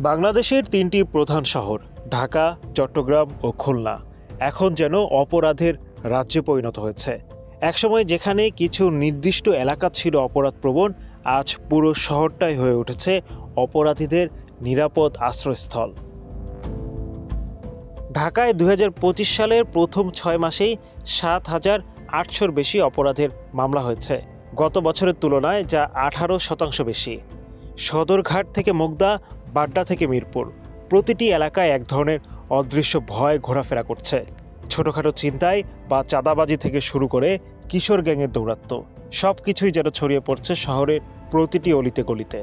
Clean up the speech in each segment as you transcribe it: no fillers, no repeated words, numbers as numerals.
বাংলাদেশের তিনটি প্রধান শহর ঢাকা, চট্টগ্রাম ও খুলনা এখন যেন অপরাধের রাজ্যে পরিণত হয়েছে। একসময় যেখানে কিছু নির্দিষ্ট এলাকা ছিল অপরাধপ্রবণ, আজ পুরো শহরটাই হয়ে উঠেছে অপরাধীদের নিরাপদ আশ্রয়স্থল। ঢাকায় ২০২৫ সালের প্রথম ৬ মাসেই ৭,৮০০-র বেশি অপরাধের মামলা হয়েছে, গত বছরের তুলনায় যা ১৮% বেশি। সদরঘাট থেকে মুগদা, বাড্ডা থেকে মিরপুর, প্রতিটি এলাকায় এক ধরনের অদৃশ্য ভয় ঘোরাফেরা করছে। ছোটখাটো ছিনতাই বা চাঁদাবাজি থেকে শুরু করে কিশোর গ্যাংয়ের দৌরাত্ম্য, সব কিছুই যেন ছড়িয়ে পড়ছে শহরের প্রতিটি অলিতে গলিতে।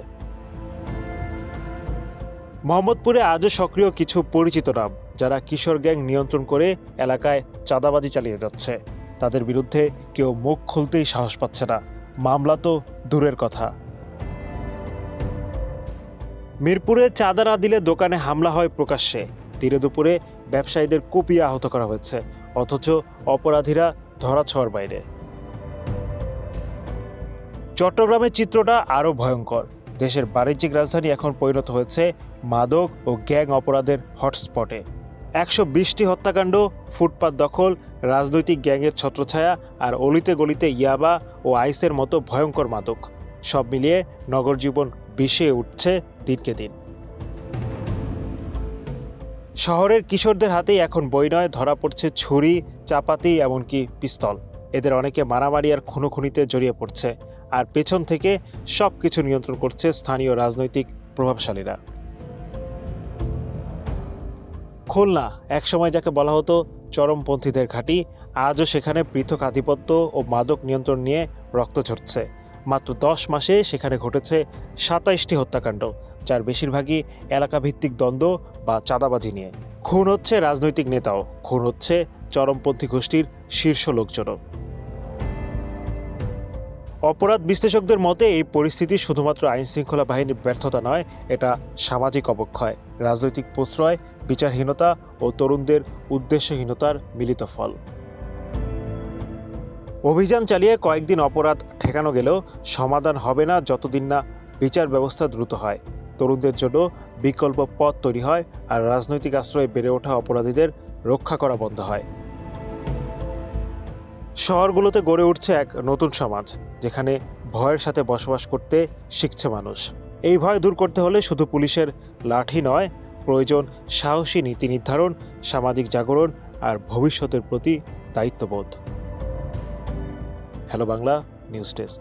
মোহাম্মদপুরে আজও সক্রিয় কিছু পরিচিত নাম, যারা কিশোর গ্যাং নিয়ন্ত্রণ করে এলাকায় চাঁদাবাজি চালিয়ে যাচ্ছে। তাদের বিরুদ্ধে কেউ মুখ খুলতেই সাহস পাচ্ছে না, মামলা তো দূরের কথা। মিরপুরে চাঁদা না দিলে দোকানে হামলা হয় প্রকাশ্যে, দিনে দুপুরে ব্যবসায়ীদের কুপিয়ে আহত করা হয়েছে, অথচ অপরাধীরা ধরাছোঁয়ার বাইরে। চট্টগ্রামের চিত্রটা আরও ভয়ঙ্কর। দেশের বাণিজ্যিক রাজধানী এখন পরিণত হয়েছে মাদক ও গ্যাং অপরাধের হটস্পটে। ১২০টি হত্যাকাণ্ড, ফুটপাত দখল, রাজনৈতিক গ্যাংয়ের ছত্রছায়া আর অলিতে গলিতে ইয়াবা ও আইসের মতো ভয়ঙ্কর মাদক, সব মিলিয়ে নগর জীবন বিষে উঠছে দিনকে দিন। শহরের কিশোরদের হাতেই এখন বই নয়, ধরা পড়ছে ছুরি, চাপাতি, এমনকি পিস্তল। এদের অনেকে মারামারি আর খুনোখুনিতে জড়িয়ে পড়ছে, আর পেছন থেকে সব কিছু নিয়ন্ত্রণ করছে স্থানীয় রাজনৈতিক প্রভাবশালীরা। খুলনা একসময় যাকে বলা হতো চরমপন্থীদের ঘাঁটি, আজও সেখানে পৃথক আধিপত্য ও মাদক নিয়ন্ত্রণ নিয়ে রক্ত ঝরছে। মাত্র ১০ মাসে সেখানে ঘটেছে ২৭টি হত্যাকাণ্ড, যার বেশিরভাগই এলাকাভিত্তিক দ্বন্দ্ব বা চাঁদাবাজি নিয়ে। খুন হচ্ছে রাজনৈতিক নেতাও, খুন হচ্ছে চরমপন্থী গোষ্ঠীর শীর্ষ লোকজনও। অপরাধ বিশ্লেষকদের মতে এই পরিস্থিতি শুধুমাত্র আইনশৃঙ্খলা বাহিনীর ব্যর্থতা নয়, এটা সামাজিক অবক্ষয়, রাজনৈতিক প্রশ্রয়, বিচারহীনতা ও তরুণদের উদ্দেশ্যহীনতার মিলিত ফল। অভিযান চালিয়ে কয়েকদিন অপরাধ ঠেকানো গেলেও সমাধান হবে না যতদিন না বিচার ব্যবস্থা দ্রুত হয়, তরুণদের জন্য বিকল্প পথ তৈরি হয় আর রাজনৈতিক আশ্রয়ে বেড়ে ওঠা অপরাধীদের রক্ষা করা বন্ধ হয়। শহরগুলোতে গড়ে উঠছে এক নতুন সমাজ, যেখানে ভয়ের সাথে বসবাস করতে শিখছে মানুষ। এই ভয় দূর করতে হলে শুধু পুলিশের লাঠি নয়, প্রয়োজন সাহসী নীতি নির্ধারণ, সামাজিক জাগরণ আর ভবিষ্যতের প্রতি দায়িত্ববোধ। Hello Bangla news desk.